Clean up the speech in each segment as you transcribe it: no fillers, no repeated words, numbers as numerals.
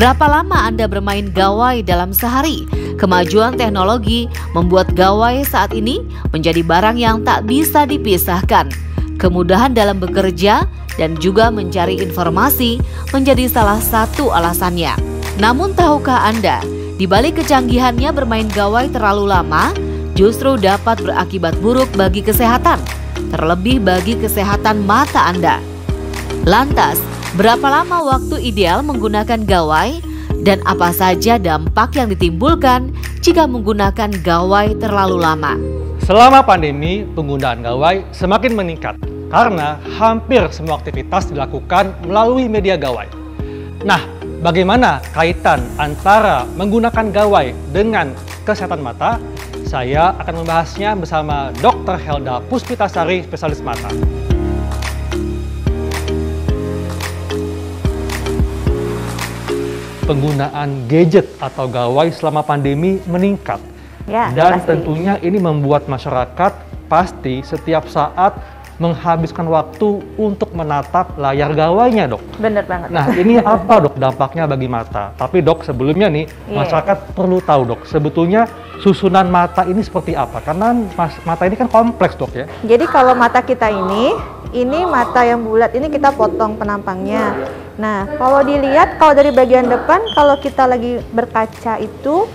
Berapa lama Anda bermain gawai dalam sehari? Kemajuan teknologi membuat gawai saat ini menjadi barang yang tak bisa dipisahkan. Kemudahan dalam bekerja dan juga mencari informasi menjadi salah satu alasannya. Namun tahukah Anda, di balik kecanggihannya bermain gawai terlalu lama justru dapat berakibat buruk bagi kesehatan, terlebih bagi kesehatan mata Anda. Lantas, berapa lama waktu ideal menggunakan gawai dan apa saja dampak yang ditimbulkan jika menggunakan gawai terlalu lama? Selama pandemi, penggunaan gawai semakin meningkat karena hampir semua aktivitas dilakukan melalui media gawai. Nah, bagaimana kaitan antara menggunakan gawai dengan kesehatan mata? Saya akan membahasnya bersama Dr. Helda Puspitasari, spesialis mata. Penggunaan gadget atau gawai selama pandemi meningkat. Dan pasti. Tentunya ini membuat masyarakat pasti setiap saat menghabiskan waktu untuk menatap layar gawainya, Dok. Bener banget. Nah, ini apa, Dok, dampaknya bagi mata? Tapi, Dok, sebelumnya nih, masyarakat perlu tahu, Dok, sebetulnya susunan mata ini seperti apa? Karena mata ini kan kompleks, Dok, ya. Jadi kalau mata kita ini mata yang bulat, ini kita potong penampangnya. Nah, kalau dilihat, kalau dari bagian depan, kalau kita lagi berkaca itu,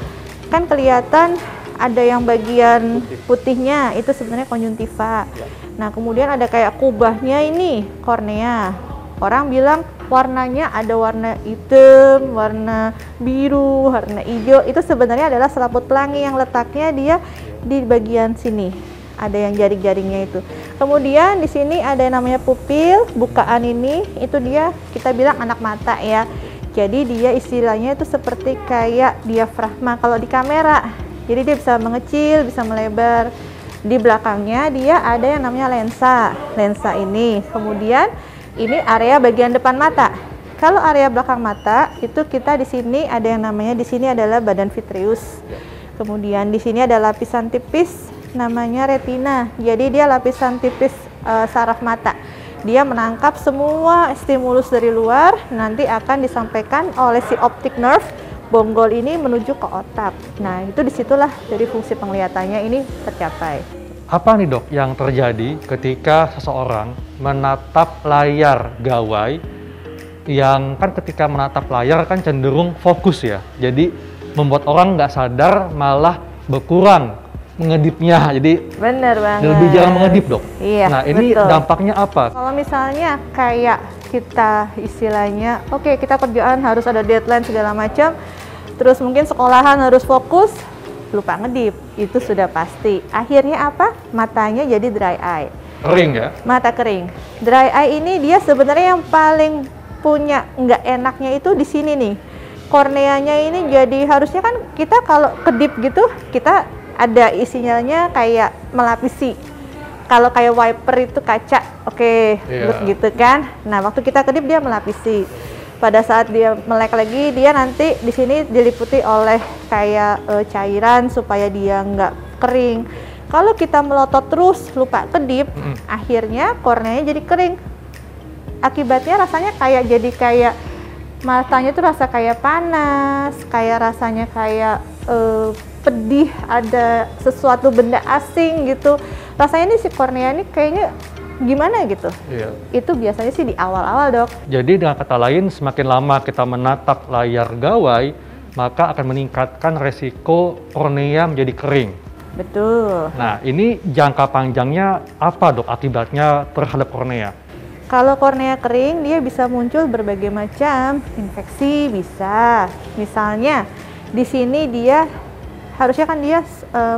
kan kelihatan ada yang bagian putihnya, itu sebenarnya konjuntiva. Nah, kemudian ada kayak kubahnya ini, kornea. Orang bilang warnanya ada warna hitam, warna biru, warna hijau. Itu sebenarnya adalah selaput pelangi yang letaknya dia di bagian sini. Ada yang jaring-jaringnya itu. Kemudian di sini ada yang namanya pupil, bukaan ini, itu dia kita bilang anak mata ya. Jadi dia istilahnya itu seperti kayak diafragma kalau di kamera. Jadi dia bisa mengecil, bisa melebar. Di belakangnya dia ada yang namanya lensa. Lensa ini. Kemudian ini area bagian depan mata. Kalau area belakang mata itu kita di sini ada yang namanya di sini adalah badan vitreus. Kemudian di sini ada lapisan tipis namanya retina. Jadi dia lapisan tipis saraf mata. Dia menangkap semua stimulus dari luar, nanti akan disampaikan oleh si optic nerve bonggol ini menuju ke otak. Nah, itu disitulah dari fungsi penglihatannya ini tercapai. Apa nih, Dok, yang terjadi ketika seseorang menatap layar gawai yang kan ketika menatap layar kan cenderung fokus ya. Jadi membuat orang nggak sadar malah berkurang mengedipnya. Jadi bener banget. Lebih jarang mengedip, Dok. Iya, nah, ini betul. Dampaknya apa? Kalau misalnya kayak kita istilahnya, oke, kita kerjaan harus ada deadline segala macam, terus mungkin sekolahan harus fokus, lupa ngedip, itu sudah pasti. Akhirnya apa? Matanya jadi dry eye. Kering ya? Mata kering. Dry eye ini dia sebenarnya yang paling punya nggak enaknya itu di sini nih. Korneanya ini jadi harusnya kan kita kalau kedip gitu, kita ada isinya kayak melapisi. Kalau kayak wiper itu kaca, oke, gitu kan. Nah, waktu kita kedip dia melapisi. Pada saat dia melek lagi, dia nanti di sini diliputi oleh kayak cairan supaya dia nggak kering. Kalau kita melotot terus lupa kedip, akhirnya korneanya jadi kering. Akibatnya rasanya kayak matanya tuh rasa kayak panas, kayak rasanya kayak pedih, ada sesuatu benda asing gitu. Rasanya nih si kornea ini kayaknya gimana gitu. Itu biasanya sih di awal-awal, Dok. Jadi dengan kata lain, semakin lama kita menatap layar gawai, maka akan meningkatkan resiko kornea menjadi kering. Betul. Nah, ini jangka panjangnya apa, Dok, akibatnya terhadap kornea? Kalau kornea kering, dia bisa muncul berbagai macam infeksi, bisa. Misalnya di sini dia harusnya kan dia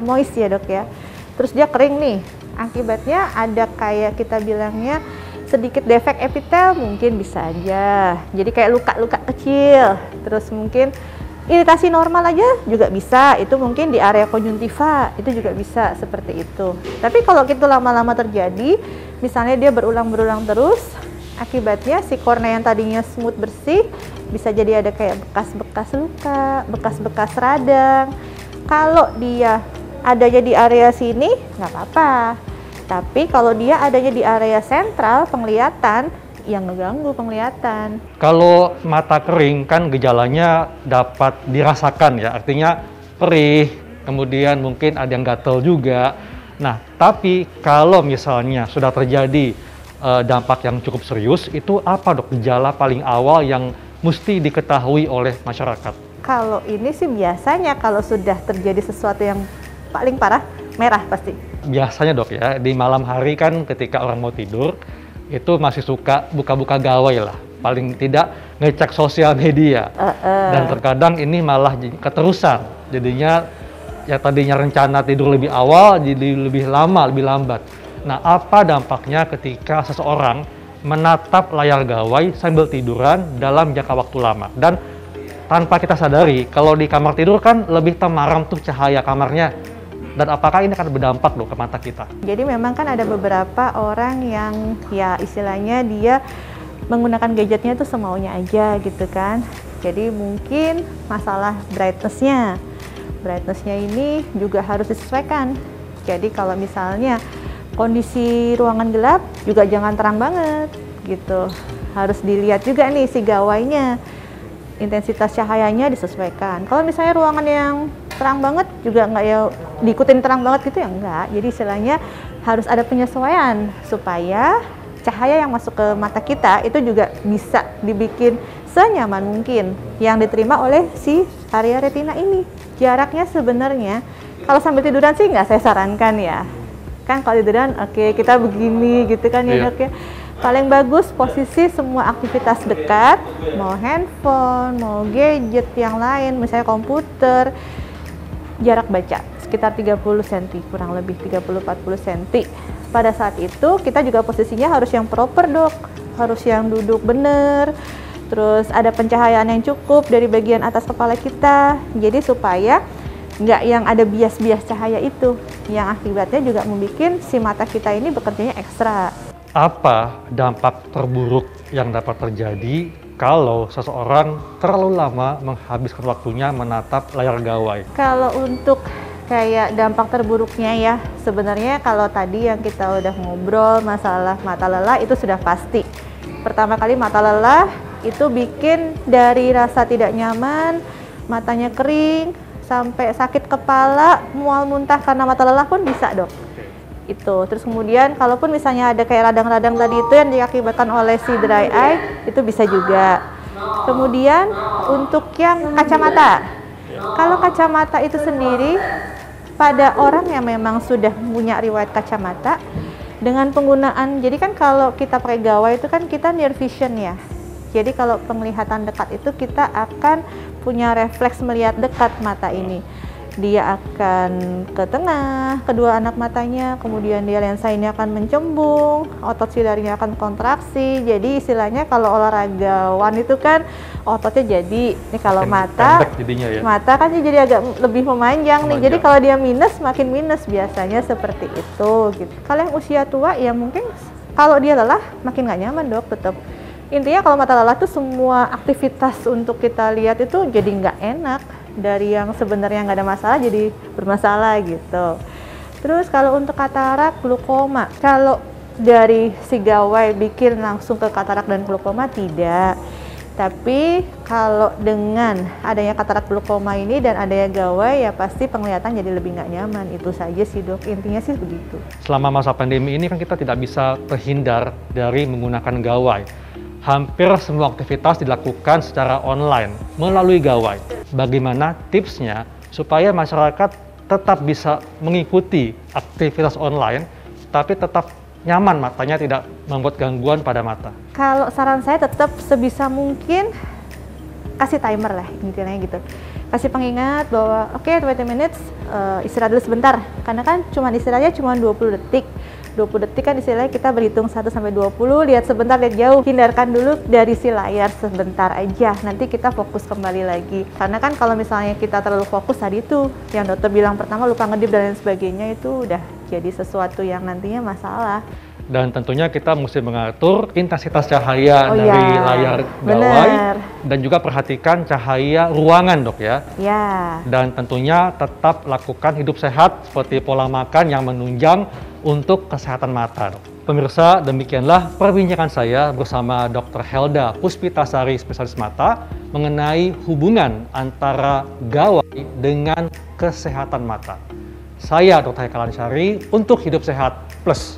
moist ya, Dok ya. Terus dia kering nih. Akibatnya ada kayak kita bilangnya sedikit defek epitel, mungkin bisa aja. Jadi kayak luka-luka kecil. Terus mungkin iritasi normal aja juga bisa. Itu mungkin di area konjuntiva, itu juga bisa seperti itu. Tapi kalau itu lama-lama terjadi, misalnya dia berulang-berulang terus, akibatnya si kornea yang tadinya smooth bersih, bisa jadi ada kayak bekas-bekas luka, bekas-bekas radang. Kalau dia adanya di area sini, nggak apa-apa. Tapi kalau dia adanya di area sentral penglihatan, yang ngeganggu penglihatan. Kalau mata kering kan gejalanya dapat dirasakan ya, artinya perih, kemudian mungkin ada yang gatel juga. Nah, tapi kalau misalnya sudah terjadi dampak yang cukup serius, itu apa dok gejala paling awal yang mesti diketahui oleh masyarakat? Kalau ini sih biasanya kalau sudah terjadi sesuatu yang paling parah, merah pasti. Biasanya dok ya, di malam hari kan ketika orang mau tidur, itu masih suka buka-buka gawai lah. Paling tidak ngecek sosial media. Dan terkadang ini malah keterusan. Jadinya ya tadinya rencana tidur lebih awal, jadi lebih lama, lebih lambat. Nah, apa dampaknya ketika seseorang menatap layar gawai sambil tiduran dalam jangka waktu lama? Dan tanpa kita sadari, kalau di kamar tidur kan lebih temaram tuh cahaya kamarnya. Dan apakah ini akan berdampak loh ke mata kita? Jadi memang kan ada beberapa orang yang ya istilahnya dia menggunakan gadgetnya tuh semaunya aja gitu kan. Jadi mungkin masalah brightness-nya ini juga harus disesuaikan. Jadi kalau misalnya kondisi ruangan gelap juga jangan terang banget gitu. Harus dilihat juga nih si gawainya, intensitas cahayanya disesuaikan. Kalau misalnya ruangan yang terang banget juga nggak ya diikutin terang banget gitu ya enggak. Jadi istilahnya harus ada penyesuaian supaya cahaya yang masuk ke mata kita itu juga bisa dibikin senyaman mungkin yang diterima oleh si area retina ini. Jaraknya sebenarnya kalau sambil tiduran sih nggak saya sarankan ya. Kan kalau tiduran oke, kita begini gitu kan ya dok ya. Paling bagus posisi semua aktivitas dekat, mau handphone, mau gadget yang lain, misalnya komputer, jarak baca sekitar 30 cm, kurang lebih 30-40 cm. Pada saat itu kita juga posisinya harus yang proper dok, harus yang duduk bener, terus ada pencahayaan yang cukup dari bagian atas kepala kita, jadi supaya nggak yang ada bias-bias cahaya itu, yang akibatnya juga membuat si mata kita ini bekerjanya ekstra. Apa dampak terburuk yang dapat terjadi kalau seseorang terlalu lama menghabiskan waktunya menatap layar gawai? Kalau untuk kayak dampak terburuknya ya, sebenarnya kalau tadi yang kita udah ngobrol masalah mata lelah itu sudah pasti. Pertama kali mata lelah itu bikin dari rasa tidak nyaman, matanya kering, sampai sakit kepala, mual muntah karena mata lelah pun bisa dok. Itu terus kemudian kalaupun misalnya ada kayak radang-radang tadi itu yang diakibatkan oleh si dry eye itu bisa juga. Kemudian untuk yang kacamata, kalau kacamata itu sendiri pada orang yang memang sudah punya riwayat kacamata dengan penggunaan, jadi kan kalau kita pakai gawai itu kan kita near vision ya. Jadi kalau penglihatan dekat itu kita akan punya refleks melihat dekat mata ini. Dia akan ke tengah, kedua anak matanya, kemudian dia lensa ini akan mencembung, otot siliarnya akan kontraksi. Jadi istilahnya kalau olahragawan itu kan ototnya jadi, ini kalau mata, ya. Mata kan jadi agak lebih memanjang nih. Jadi kalau dia minus, makin minus biasanya seperti itu. Gitu. Kalau yang usia tua ya mungkin kalau dia lelah makin nggak nyaman dok tetap. Intinya kalau mata lelah tuh semua aktivitas untuk kita lihat itu jadi nggak enak. Dari yang sebenarnya nggak ada masalah jadi bermasalah gitu. Terus kalau untuk katarak, glaukoma, kalau dari si gawai bikin langsung ke katarak dan glaukoma tidak. Tapi kalau dengan adanya katarak glaukoma ini dan adanya gawai ya pasti penglihatan jadi lebih nggak nyaman. Itu saja sih dok, intinya sih begitu. Selama masa pandemi ini kan kita tidak bisa terhindar dari menggunakan gawai. Hampir semua aktivitas dilakukan secara online melalui gawai. Bagaimana tipsnya supaya masyarakat tetap bisa mengikuti aktivitas online tapi tetap nyaman, matanya tidak membuat gangguan pada mata? Kalau saran saya tetap sebisa mungkin kasih timer lah intinya gitu. Kasih pengingat bahwa oke, 20 minutes istirahat dulu sebentar. Karena kan istirahatnya cuma 20 detik. 20 detik kan istilahnya kita berhitung 1 sampai 20, lihat sebentar, lihat jauh. Hindarkan dulu dari si layar sebentar aja. Nanti kita fokus kembali lagi. Karena kan kalau misalnya kita terlalu fokus tadi itu yang dokter bilang pertama lupa ngedip dan lain sebagainya itu udah jadi sesuatu yang nantinya masalah. Dan tentunya kita mesti mengatur intensitas cahaya dari layar gawai dan juga perhatikan cahaya ruangan dok ya. Ya. Dan tentunya tetap lakukan hidup sehat seperti pola makan yang menunjang untuk kesehatan mata dok. Pemirsa, demikianlah perbincangan saya bersama Dr. Helda Puspitasari, spesialis mata, mengenai hubungan antara gawai dengan kesehatan mata. Saya Dr. Hekalan Syari untuk Hidup Sehat Plus.